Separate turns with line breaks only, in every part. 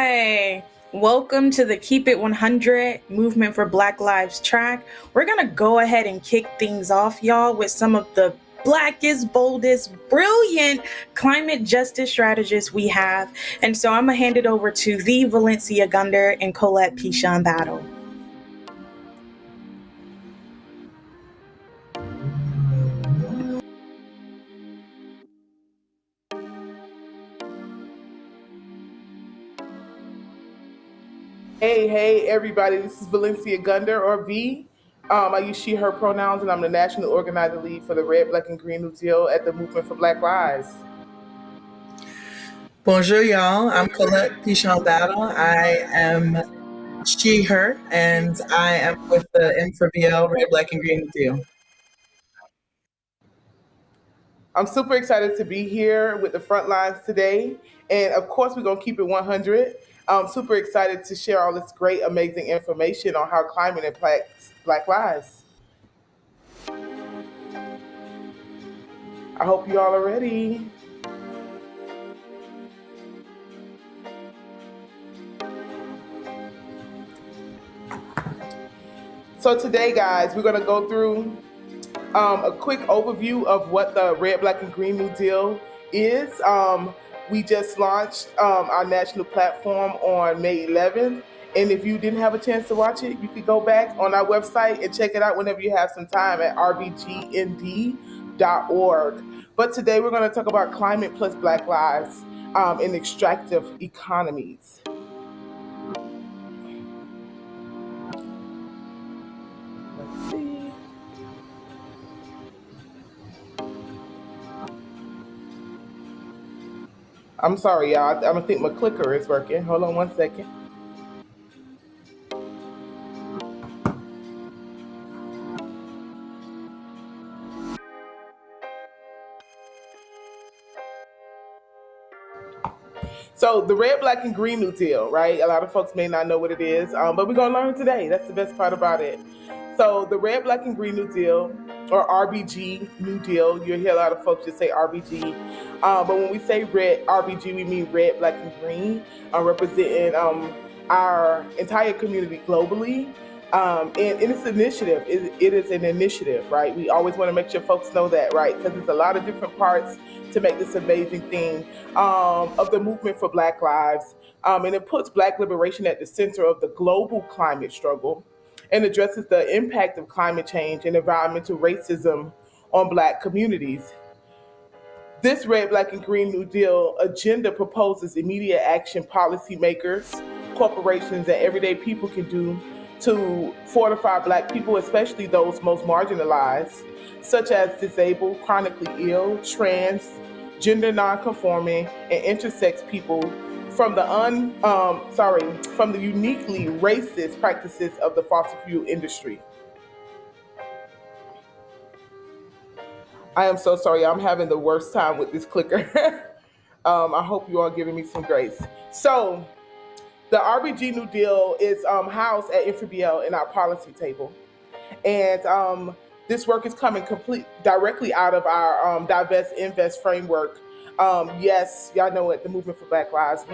Hi, welcome to the Keep It 100 Movement for Black Lives track. We're going to go ahead and kick things off, y'all, with some of the blackest, boldest, brilliant climate justice strategists we have. And so I'm going to hand it over to the Valencia Gunder and Colette Pichon Battle.
Hey, everybody. This is Valencia Gunder, or V. I use she, her pronouns, and I'm the national organizer lead for the Red, Black, and Green New Deal at the Movement for Black Lives.
Bonjour, y'all. I'm Colette Pichon Battle. I am she, her, and I am with the M4BL Red, Black, and Green Deal.
I'm super excited to be here with the front lines today. And of course, we're going to keep it 100. I'm super excited to share all this great, amazing information on how climate impacts Black lives. I hope you all are ready. So today, guys, we're going to go through a quick overview of what the Red, Black, and Green New Deal is. We just launched our national platform on May 11th. And if you didn't have a chance to watch it, you could go back on our website and check it out whenever you have some time at rbgnd.org. But today we're going to talk about climate plus Black lives in extractive economies. Let's see. I'm sorry, y'all. I don't think my clicker is working. Hold on one second. So the Red, Black, and Green New Deal, right? A lot of folks may not know what it is, but we're gonna learn today. That's the best part about it. So the Red, Black, and Green New Deal, or RBG New Deal, you'll hear a lot of folks just say RBG. But when we say red RBG, we mean Red, Black, and Green, representing our entire community globally. And in this initiative, it is an initiative, right? We always want to make sure folks know that, right? Because there's a lot of different parts to make this amazing thing of the movement for Black lives. And it puts Black liberation at the center of the global climate struggle and addresses the impact of climate change and environmental racism on Black communities. This Red, Black, and Green New Deal agenda proposes immediate action policymakers, corporations, and everyday people can do to fortify Black people, especially those most marginalized, such as disabled, chronically ill, trans, gender nonconforming, and intersex people from the uniquely racist practices of the fossil fuel industry. I am so sorry. I'm having the worst time with this clicker. I hope you all are giving me some grace. So, the RBG New Deal is housed at M4BL in our policy table. And this work is coming directly out of our Divest Invest framework. Yes, y'all know it, the Movement for Black Lives.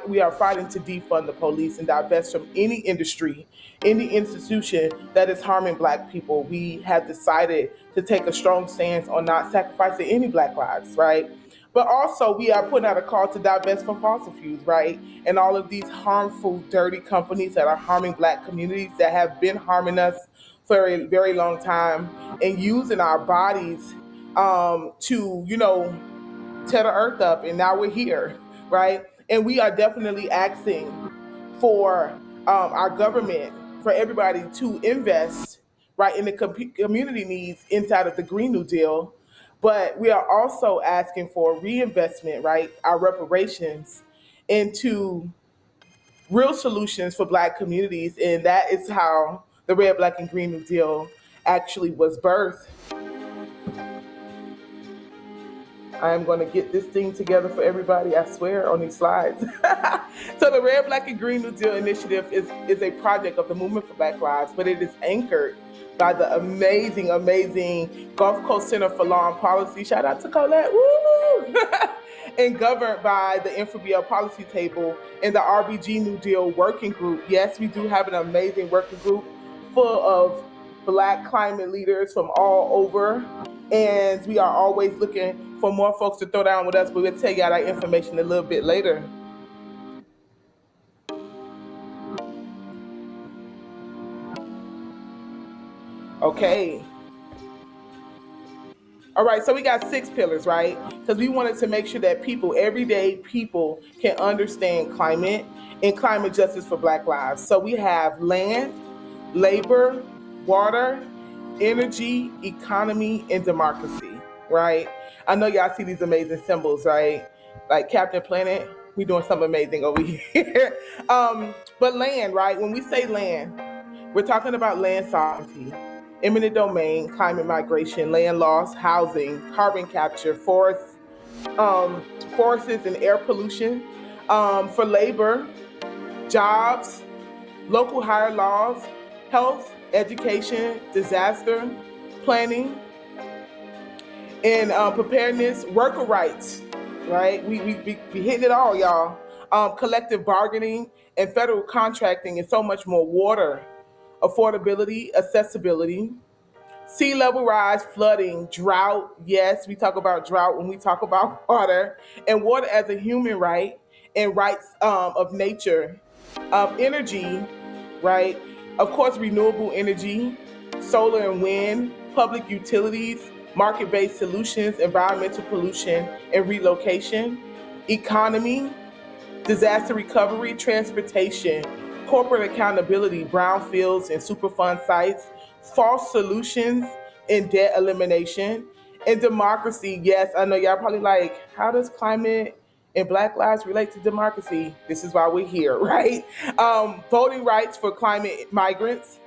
We are fighting to defund the police and divest from any industry, any institution that is harming Black people. We have decided to take a strong stance on not sacrificing any Black lives, right? But also, we are putting out a call to divest from fossil fuels, right? And all of these harmful, dirty companies that are harming Black communities, that have been harming us for a very long time and using our bodies to, tear the earth up. And now we're here, right? And we are definitely asking for our government, for everybody to invest, right, in the community needs inside of the Green New Deal. But we are also asking for reinvestment, right, our reparations into real solutions for Black communities. And that is how the Red, Black, and Green New Deal actually was birthed. I am going to get this thing together for everybody, I swear, on these slides. So the Red, Black, and Green New Deal initiative is a project of the Movement for Black Lives, but it is anchored by the amazing Gulf Coast Center for Law and Policy. Shout out to Colette. Woo! and governed by the M4BL policy table and the RBG New Deal working group. Yes, we do have an amazing working group full of Black climate leaders from all over. And we are always looking for more folks to throw down with us, but we'll tell y'all that information a little bit later. Okay. All right, so we got 6 pillars, right? Because we wanted to make sure that people, everyday people, can understand climate and climate justice for Black lives. So we have land, labor, water, energy, economy, and democracy, right? I know y'all see these amazing symbols, right? Like Captain Planet, we doing something amazing over here. But land, right? When we say land, we're talking about land sovereignty, eminent domain, climate migration, land loss, housing, carbon capture, um, forests and air pollution. For labor, jobs, local hire laws, health, education, disaster planning, and preparedness, worker rights, right? We hitting it all, y'all. Collective bargaining and federal contracting and so much more. Water, affordability, accessibility, sea level rise, flooding, drought. Yes, we talk about drought when we talk about water, and water as a human right and rights of nature. Energy, right? Of course, renewable energy, solar and wind, public utilities, market based solutions, environmental pollution and relocation, economy, disaster recovery, transportation, corporate accountability, brownfields and Superfund sites, false solutions and debt elimination, and democracy. Yes, I know y'all probably like, how does climate and Black lives relate to democracy? This is why we're here, right? Voting rights for climate migrants,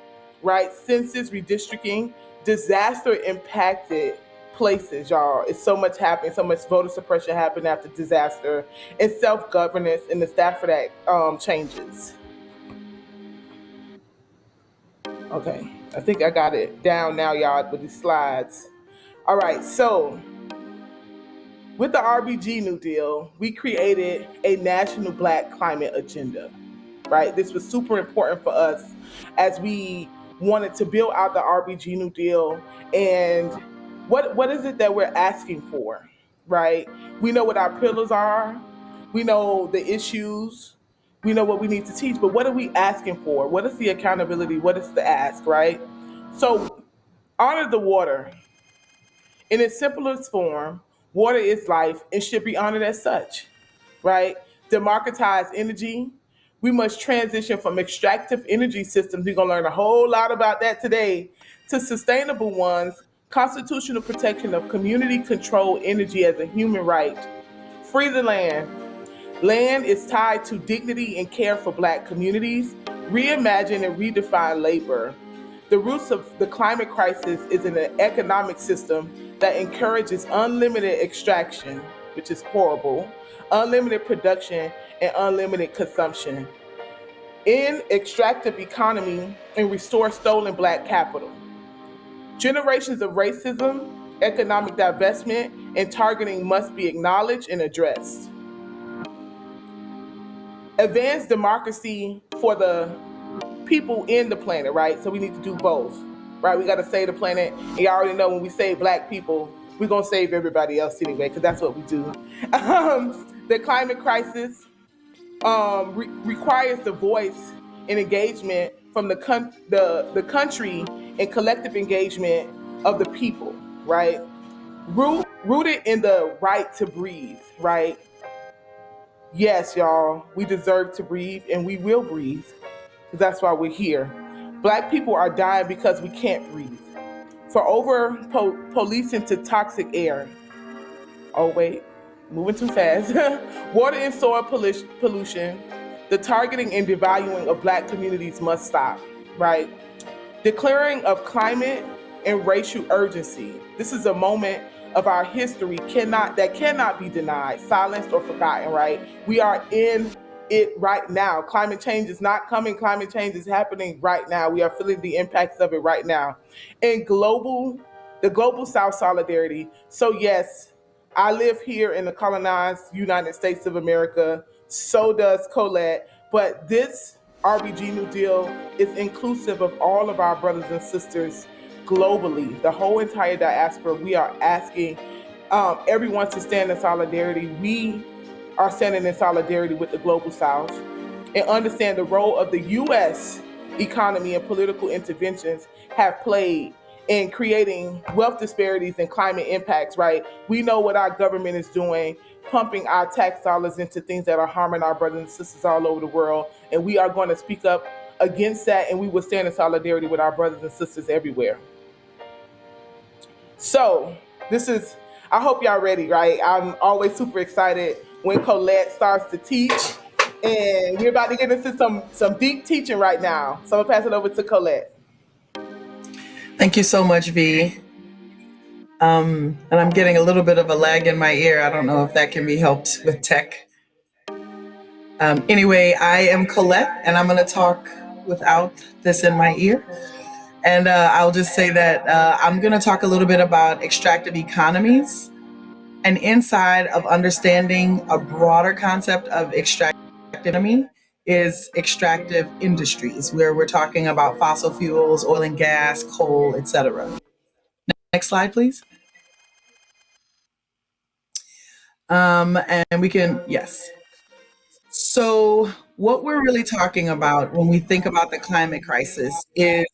right? Census redistricting, disaster impacted places, y'all. It's so much happening, so much voter suppression happened after disaster, and self governance and the Stafford Act changes. Okay, I think I got it down now, y'all, with these slides. All right, so with the RBG New Deal, we created a national Black climate agenda, right? This was super important for us as we wanted to build out the RBG New Deal. And what is it that we're asking for, right? We know what our pillars are, we know the issues, we know what we need to teach, but what are we asking for? What is the accountability? What is the ask, right? So honor the water. In its simplest form, water is life and should be honored as such, right? Democratize energy. We must transition from extractive energy systems, we're going to learn a whole lot about that today, to sustainable ones, constitutional protection of community controlled energy as a human right. Free the land. Land is tied to dignity and care for Black communities. Reimagine and redefine labor. The roots of the climate crisis is in an economic system that encourages unlimited extraction, which is horrible, unlimited production, and unlimited consumption. In extractive economy and restore stolen Black capital. Generations of racism, economic divestment, and targeting must be acknowledged and addressed. Advance democracy for the people in the planet, right? So we need to do both, right? We got to save the planet. And you already know when we save Black people, we're going to save everybody else anyway, because that's what we do. The climate crisis requires the voice and engagement from the country and collective engagement of the people, right? Rooted in the right to breathe, right? Yes, y'all, we deserve to breathe and we will breathe. That's why we're here. Black people are dying because we can't breathe. For over policing to toxic air. Oh, wait, moving too fast. Water and soil pollution. The targeting and devaluing of Black communities must stop, right? Declaring of climate and racial urgency. This is a moment of our history that cannot be denied, silenced, or forgotten, right? We are in it right now. Climate change is not coming. Climate change is happening right now. We are feeling the impacts of it right now. And the global South solidarity. So yes, I live here in the colonized United States of America. So does Colette. But this RBG New Deal is inclusive of all of our brothers and sisters globally, the whole entire diaspora. We are asking everyone to stand in solidarity. We are standing in solidarity with the global South and understand the role of the U.S. economy and political interventions have played in creating wealth disparities and climate impacts, right? We know what our government is doing, pumping our tax dollars into things that are harming our brothers and sisters all over the world. And we are going to speak up against that, and we will stand in solidarity with our brothers and sisters everywhere. So, this is, I hope y'all ready, right? I'm always super excited when Colette starts to teach. And we're about to get into some deep teaching right now. So I'm gonna pass it over to Colette.
Thank you so much, V. And I'm getting a little bit of a lag in my ear. I don't know if that can be helped with tech. Anyway, I am Colette, and I'm going to talk without this in my ear. And I'll just say that I'm going to talk a little bit about extractive economies. And inside of understanding a broader concept of extractive economy is extractive industries, where we're talking about fossil fuels, oil and gas, coal, etc. Next slide, please. And we can, yes. So, what we're really talking about when we think about the climate crisis is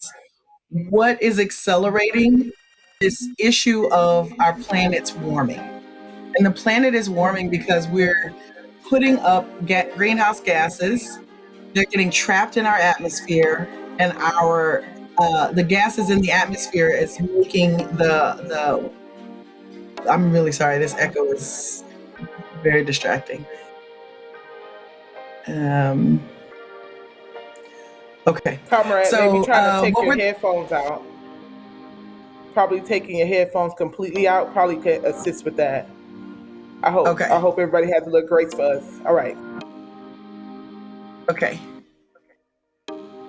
what is accelerating this issue of our planet's warming. And the planet is warming because we're putting up greenhouse gases. They're getting trapped in our atmosphere, and our the gases in the atmosphere is making the. I'm really sorry. This echo is very distracting. Okay.
Comrade,
So
maybe trying to take
what
your
we're
headphones out. Probably taking your headphones completely out probably could assist with that. I hope.
okay.
I hope everybody has a little grace for us. All right.
Okay.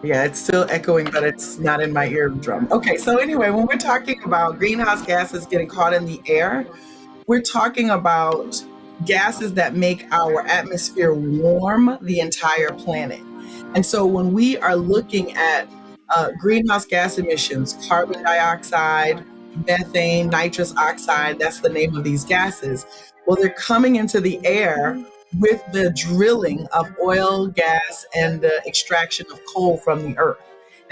Yeah, it's still echoing, but it's not in my eardrum. Okay, so anyway, when we're talking about greenhouse gases getting caught in the air, we're talking about gases that make our atmosphere warm the entire planet. And so when we are looking at greenhouse gas emissions, carbon dioxide, methane, nitrous oxide, that's the name of these gases, well, they're coming into the air with the drilling of oil, gas, and the extraction of coal from the earth.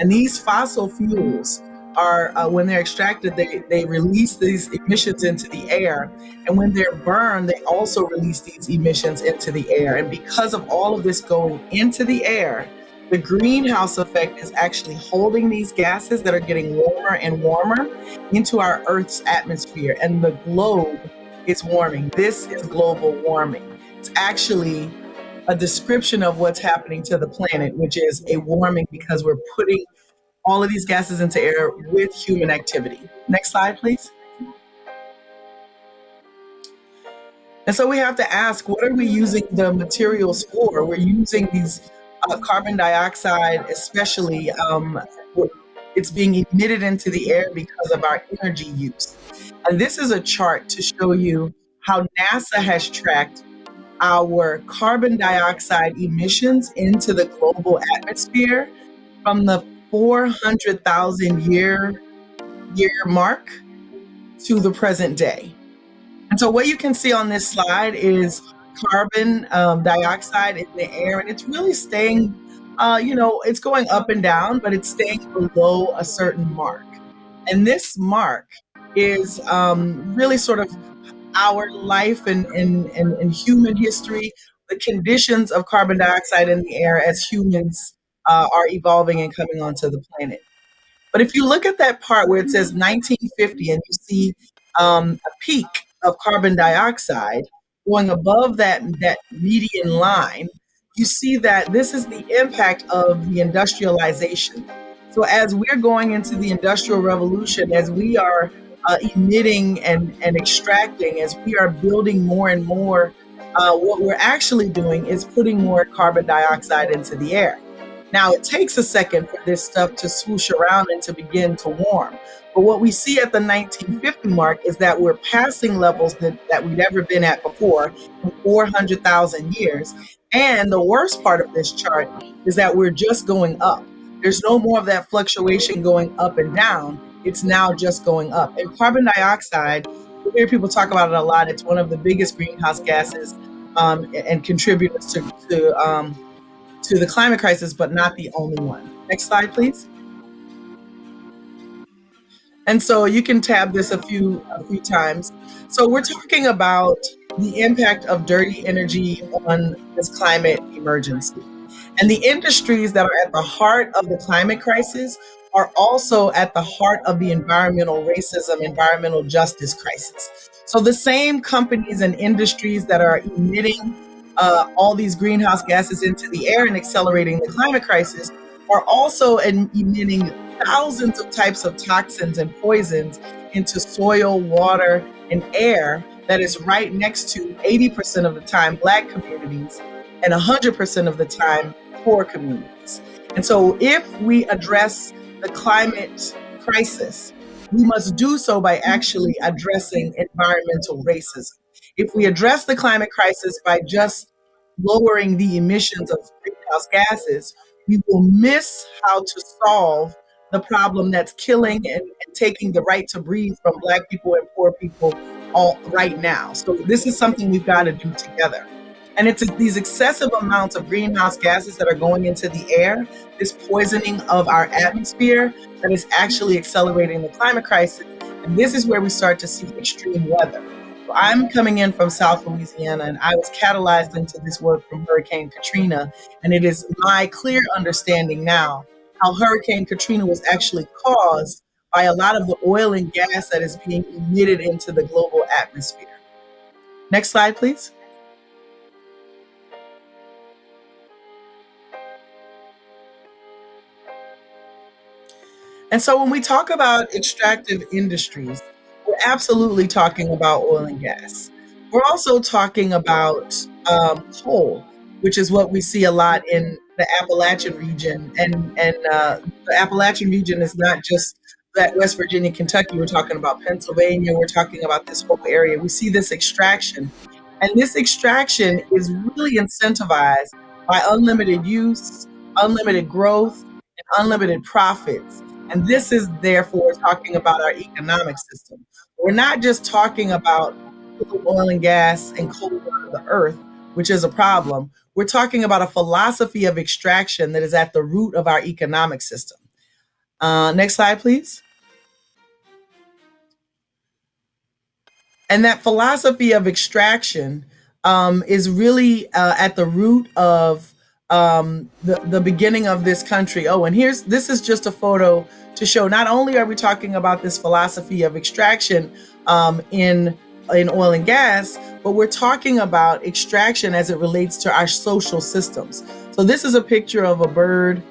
And these fossil fuels are, when they're extracted, they release these emissions into the air. And when they're burned, they also release these emissions into the air. And because of all of this going into the air, the greenhouse effect is actually holding these gases that are getting warmer and warmer into our Earth's atmosphere. And the globe is warming. This is global warming. It's actually a description of what's happening to the planet, which is a warming because we're putting all of these gases into air with human activity. Next slide, please. And so we have to ask, what are we using the materials for? We're using these carbon dioxide, especially, it's being emitted into the air because of our energy use. And this is a chart to show you how NASA has tracked our carbon dioxide emissions into the global atmosphere from the 400,000 year mark to the present day. And so what you can see on this slide is carbon dioxide in the air, and it's really staying, it's going up and down, but it's staying below a certain mark. And this mark is really sort of our life and human history, the conditions of carbon dioxide in the air as humans are evolving and coming onto the planet. But if you look at that part where it says 1950 and you see a peak of carbon dioxide going above that median line, you see that this is the impact of the industrialization. So as we're going into the industrial revolution, as we are emitting and extracting, as we are building more and more, what we're actually doing is putting more carbon dioxide into the air. Now, it takes a second for this stuff to swoosh around and to begin to warm. But what we see at the 1950 mark is that we're passing levels that we'd ever been at before in 400,000 years. And the worst part of this chart is that we're just going up. There's no more of that fluctuation going up and down. It's now just going up. And carbon dioxide, we hear people talk about it a lot. It's one of the biggest greenhouse gases and contributors to the climate crisis, but not the only one. Next slide, please. And so you can tab this a few times. So we're talking about the impact of dirty energy on this climate emergency. And the industries that are at the heart of the climate crisis are also at the heart of the environmental racism, environmental justice crisis. So the same companies and industries that are emitting all these greenhouse gases into the air and accelerating the climate crisis are also emitting thousands of types of toxins and poisons into soil, water, and air that is right next to 80% of the time Black communities and 100% of the time poor communities. And so if we address the climate crisis, we must do so by actually addressing environmental racism. If we address the climate crisis by just lowering the emissions of greenhouse gases, we will miss how to solve the problem that's killing and taking the right to breathe from Black people and poor people all right now. So this is something we've got to do together. And it's these excessive amounts of greenhouse gases that are going into the air, this poisoning of our atmosphere, that is actually accelerating the climate crisis. And this is where we start to see extreme weather. So I'm coming in from South Louisiana, and I was catalyzed into this work from Hurricane Katrina. And it is my clear understanding now how Hurricane Katrina was actually caused by a lot of the oil and gas that is being emitted into the global atmosphere. Next slide, please. And so when we talk about extractive industries, we're absolutely talking about oil and gas. We're also talking about coal, which is what we see a lot in the Appalachian region. And the Appalachian region is not just that West Virginia, Kentucky. We're talking about Pennsylvania. We're talking about this whole area. We see this extraction. And this extraction is really incentivized by unlimited use, unlimited growth, and unlimited profits. And this is therefore talking about our economic system. We're not just talking about oil and gas and coal of the earth, which is a problem. We're talking about a philosophy of extraction that is at the root of our economic system. Next slide, please. And that philosophy of extraction is really at the root of the beginning of this country. Oh, and this is just a photo to show not only are we talking about this philosophy of extraction in oil and gas, but we're talking about extraction as it relates to our social systems. So this is a picture of a bird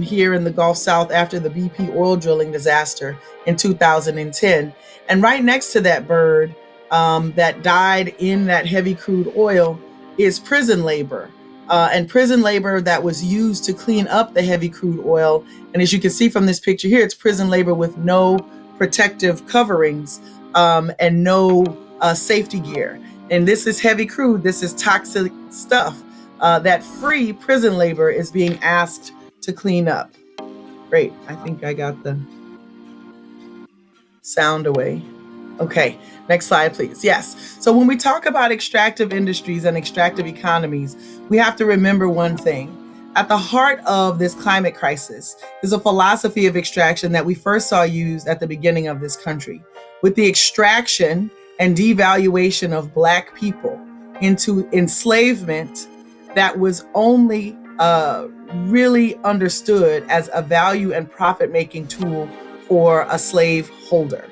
here in the Gulf South after the BP oil drilling disaster in 2010. And right next to that bird that died in that heavy crude oil is prison labor. And prison labor that was used to clean up the heavy crude oil. And as you can see from this picture here, it's prison labor with no protective coverings and no safety gear. And this is heavy crude. This is toxic stuff that free prison labor is being asked to clean up. Great. I think I got the sound away. Okay, next slide, please. Yes. So when we talk about extractive industries and extractive economies, we have to remember one thing. At the heart of this climate crisis is a philosophy of extraction that we first saw used at the beginning of this country, with the extraction and devaluation of Black people into enslavement that was only really understood as a value and profit-making tool for a slave holder.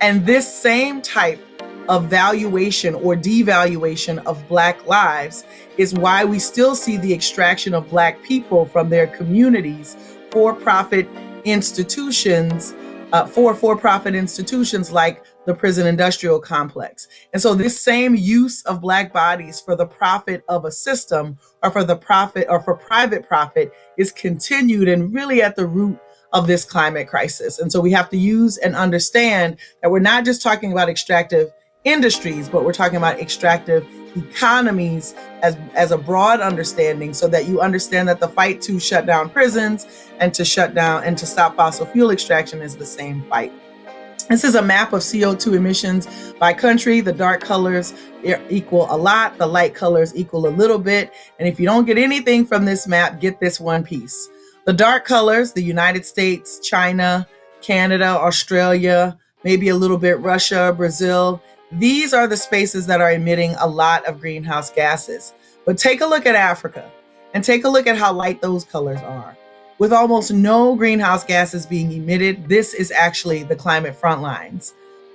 And this same type of valuation or devaluation of Black lives is why we still see the extraction of Black people from their communities for-profit institutions like the prison industrial complex. And so this same use of Black bodies for the profit of a system, or for the profit or for private profit, is continued and really at the root of this climate crisis. And so we have to use and understand that we're not just talking about extractive industries, but we're talking about extractive economies as a broad understanding, so that you understand that the fight to shut down prisons and to shut down and to stop fossil fuel extraction is the same fight. This is a map of CO2 emissions by country. The dark colors equal a lot, the light colors equal a little bit. And if you don't get anything from this map, get this one piece. The dark colors, the United States, China, Canada, Australia, maybe a little bit Russia, Brazil. These are the spaces that are emitting a lot of greenhouse gases. But take a look at Africa and take a look at how light those colors are. With almost no greenhouse gases being emitted, this is actually the climate front lines.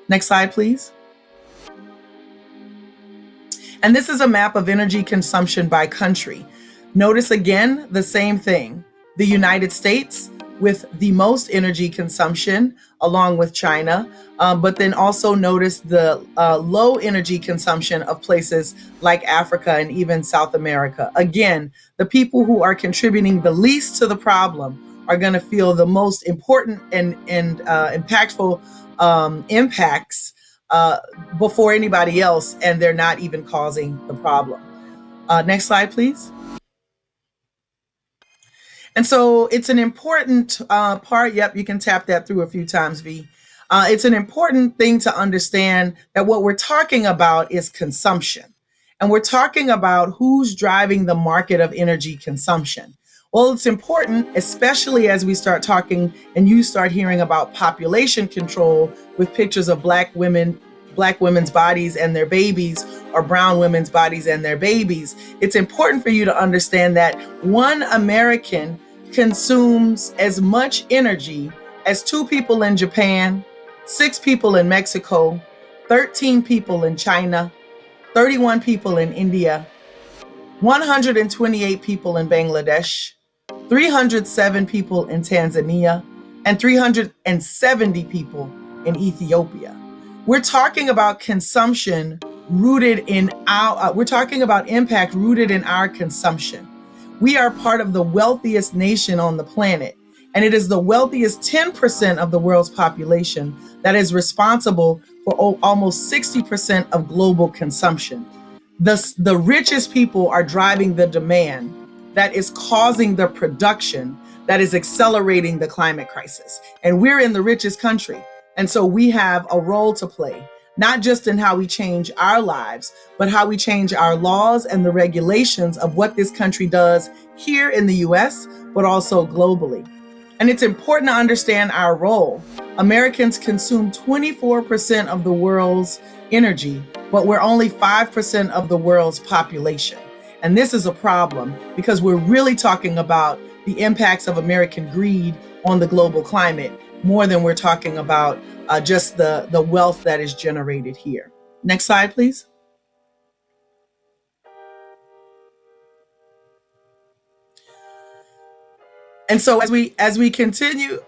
Next slide, please. And this is a map of energy consumption by country. Notice again the same thing. The United States with the most energy consumption, along with China, but then also notice the low energy consumption of places like Africa and even South America. Again, the people who are contributing the least to the problem are going to feel the most important and impactful impacts before anybody else, and they're not even causing the problem. Next slide, please. And so it's an important part. Yep, you can tap that through a few times, V. It's an important thing to understand that what we're talking about is consumption. And we're talking about who's driving the market of energy consumption. Well, it's important, especially as we start talking and you start hearing about population control with pictures of Black women's bodies and their babies, or brown women's bodies and their babies. It's important for you to understand that one American consumes as much energy as 2 people in Japan, 6 people in Mexico, 13 people in China, 31 people in India, 128 people in Bangladesh, 307 people in Tanzania, and 370 people in Ethiopia. We're talking about consumption rooted in we're talking about impact rooted in our consumption. We are part of the wealthiest nation on the planet, and it is the wealthiest 10% of the world's population that is responsible for almost 60% of global consumption. The richest people are driving the demand that is causing the production that is accelerating the climate crisis. And we're in the richest country. And so we have a role to play, not just in how we change our lives, but how we change our laws and the regulations of what this country does here in the US, but also globally. And it's important to understand our role. Americans consume 24% of the world's energy, but we're only 5% of the world's population. And this is a problem because we're really talking about the impacts of American greed on the global climate more than we're talking about just the wealth that is generated here. Next slide, please. And so as we continue,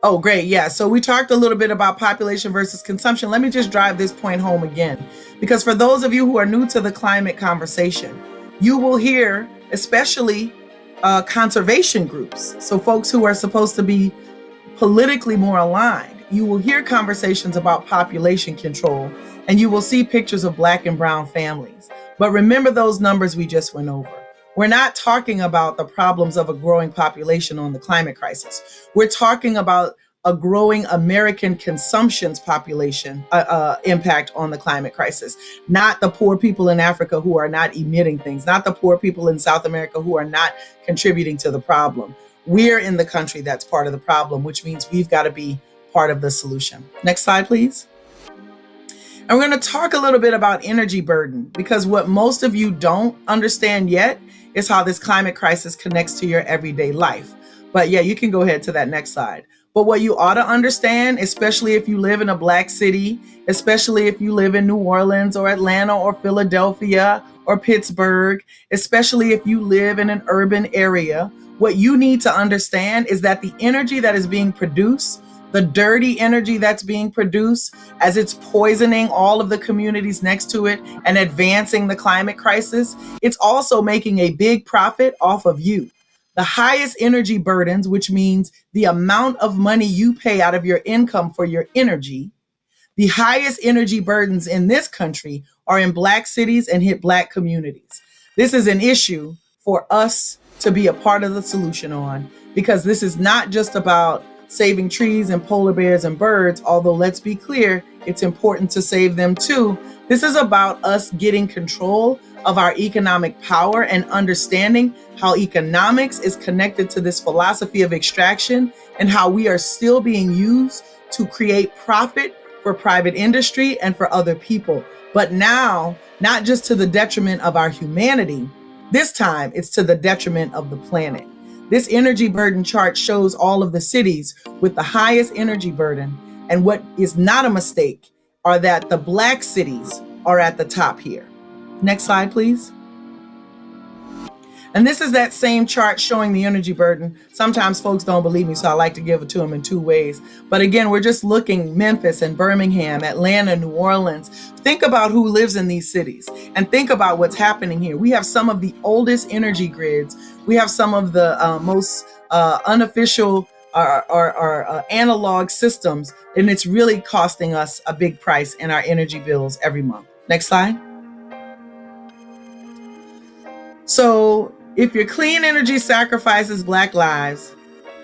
oh, great. Yeah. So we talked a little bit about population versus consumption. Let me just drive this point home again, because for those of you who are new to the climate conversation, you will hear, especially conservation groups, so folks who are supposed to be politically more aligned, you will hear conversations about population control, and you will see pictures of Black and brown families. But remember those numbers we just went over. We're not talking about the problems of a growing population on the climate crisis. We're talking about a growing American consumption's population impact on the climate crisis, not the poor people in Africa who are not emitting things, not the poor people in South America who are not contributing to the problem. We're in the country that's part of the problem, which means we've got to be part of the solution. Next slide, please. And we're going to talk a little bit about energy burden, because what most of you don't understand yet is how this climate crisis connects to your everyday life. But yeah, you can go ahead to that next slide. But what you ought to understand, especially if you live in a Black city, especially if you live in New Orleans or Atlanta or Philadelphia or Pittsburgh, especially if you live in an urban area, what you need to understand is that the energy that is being produced the dirty energy that's being produced as it's poisoning all of the communities next to it and advancing the climate crisis, it's also making a big profit off of you. The highest energy burdens, which means the amount of money you pay out of your income for your energy, the highest energy burdens in this country are in Black cities and hit Black communities. This is an issue for us to be a part of the solution on, because this is not just about saving trees and polar bears and birds, although let's be clear, it's important to save them too. This is about us getting control of our economic power and understanding how economics is connected to this philosophy of extraction and how we are still being used to create profit for private industry and for other people. But now, not just to the detriment of our humanity, this time it's to the detriment of the planet. This energy burden chart shows all of the cities with the highest energy burden. And what is not a mistake are that the Black cities are at the top here. Next slide, please. And this is that same chart showing the energy burden. Sometimes folks don't believe me, so I like to give it to them in two ways. But again, we're just looking Memphis and Birmingham, Atlanta, New Orleans. Think about who lives in these cities and think about what's happening here. We have some of the oldest energy grids. We have some of the most unofficial or analog systems, and it's really costing us a big price in our energy bills every month. Next slide. So if your clean energy sacrifices Black lives,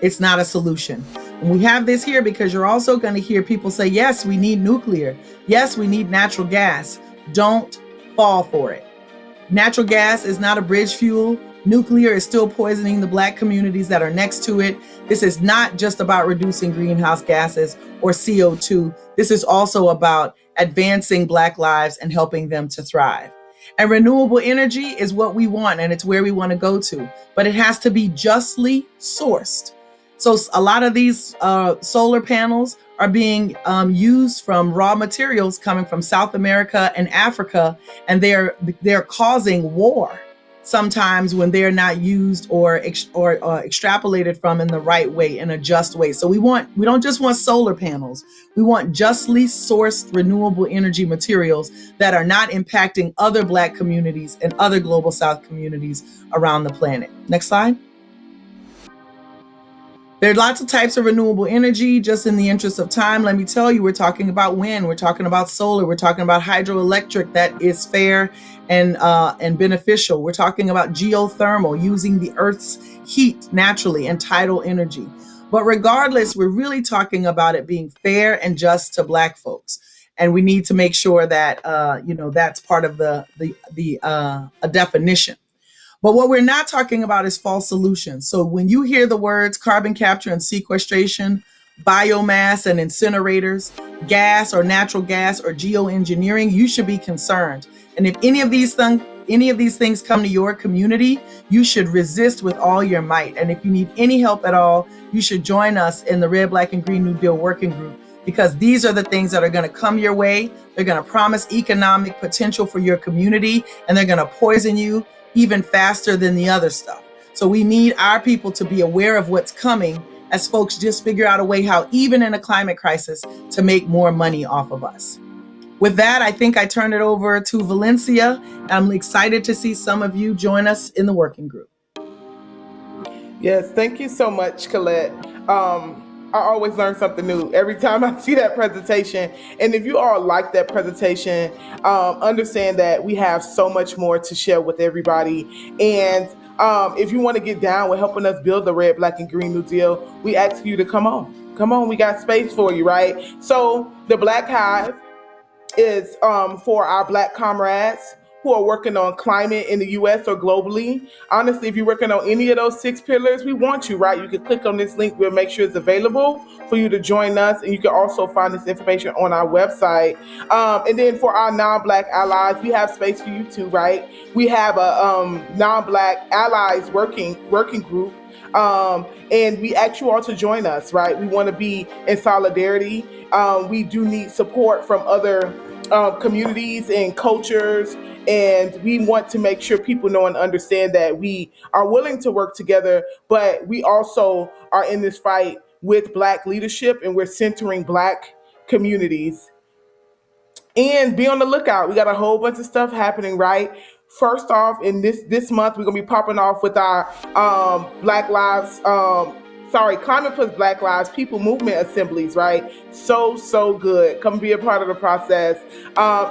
it's not a solution. And we have this here because you're also going to hear people say, yes, we need nuclear. Yes, we need natural gas. Don't fall for it. Natural gas is not a bridge fuel. Nuclear is still poisoning the Black communities that are next to it. This is not just about reducing greenhouse gases or CO2. This is also about advancing Black lives and helping them to thrive. And renewable energy is what we want, and it's where we want to go to, but it has to be justly sourced. So a lot of these solar panels are being used from raw materials coming from South America and Africa, and they're causing war sometimes when they're not used or extrapolated from in the right way, in a just way. So we don't just want solar panels. We want justly sourced renewable energy materials that are not impacting other Black communities and other global South communities around the planet. Next slide. There are lots of types of renewable energy. Just in the interest of time, let me tell you, we're talking about wind, we're talking about solar, we're talking about hydroelectric that is fair and beneficial. We're talking about geothermal, using the Earth's heat naturally, and tidal energy. But regardless, we're really talking about it being fair and just to Black folks. And we need to make sure that that's part of a definition. But what we're not talking about is false solutions. So when you hear the words carbon capture and sequestration, biomass and incinerators, gas or natural gas or geoengineering, you should be concerned. And if any of these things come to your community, you should resist with all your might. And if you need any help at all, you should join us in the Red, Black, and Green New Deal Working Group, because these are the things that are going to come your way. They're going to promise economic potential for your community, and they're going to poison you even faster than the other stuff. So we need our people to be aware of what's coming as folks just figure out a way how, even in a climate crisis, to make more money off of us. With that, I think I turn it over to Valencia. I'm excited to see some of you join us in the working group.
Yes, thank you so much, Colette. I always learn something new every time I see that presentation. And if you all like that presentation, understand that we have so much more to share with everybody. And if you want to get down with helping us build the Red, Black, and Green New Deal, we ask you to come on. Come on, we got space for you, right? So the Black Hive is for our Black comrades who are working on climate in the US or globally. Honestly, if you're working on any of those 6 pillars, we want you, right? You can click on this link. We'll make sure it's available for you to join us. And you can also find this information on our website. And then for our non-Black allies, we have space for you too, right? We have a non-Black allies working group. And we ask you all to join us, right? We want to be in solidarity. We do need support from other communities and cultures, and we want to make sure people know and understand that we are willing to work together, but we also are in this fight with Black leadership, and we're centering Black communities. And be on the lookout. We got a whole bunch of stuff happening, right? First off, in this month, we're gonna be popping off with our Black Lives, Climate Plus Black Lives People Movement assemblies, right? So good. Come be a part of the process.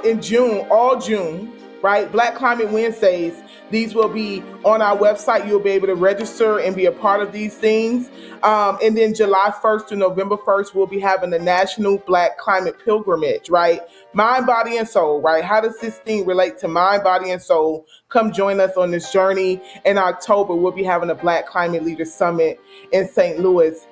In June, all June, right? Black Climate Wednesdays. These will be on our website. You'll be able to register and be a part of these things. And then July 1st to November 1st, we'll be having the National Black Climate Pilgrimage, right? Mind, body, and soul, right? How does this thing relate to mind, body, and soul? Come join us on this journey. In October, we'll be having a Black Climate Leaders Summit in St. Louis.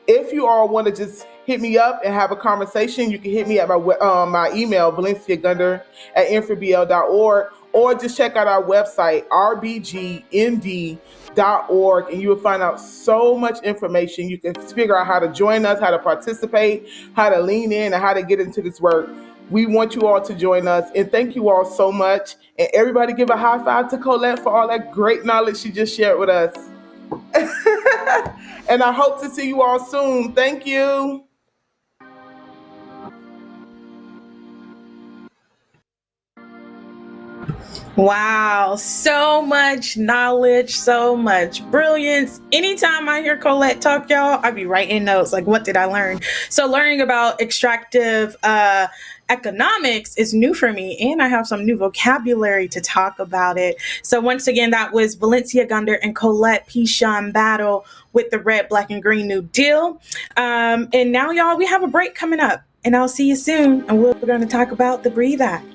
If you all want to just hit me up and have a conversation, you can hit me at my email, valenciagunder@m4BL.org, or just check out our website, rbgnd.org, and you will find out so much information. You can figure out how to join us, how to participate, how to lean in, and how to get into this work. We want you all to join us, and thank you all so much. And everybody give a high five to Colette for all that great knowledge she just shared with us. And I hope to see you all soon. Thank you.
Wow, so much knowledge, so much brilliance. Anytime I hear Colette talk, y'all, I be writing notes like, what did I learn? So learning about extractive economics is new for me, and I have some new vocabulary to talk about it. So once again, that was Valencia Gunder and Colette Pichon Battle with the Red, Black, and Green New Deal. And now, y'all, we have a break coming up, and I'll see you soon, and we're going to talk about the Breathe Act.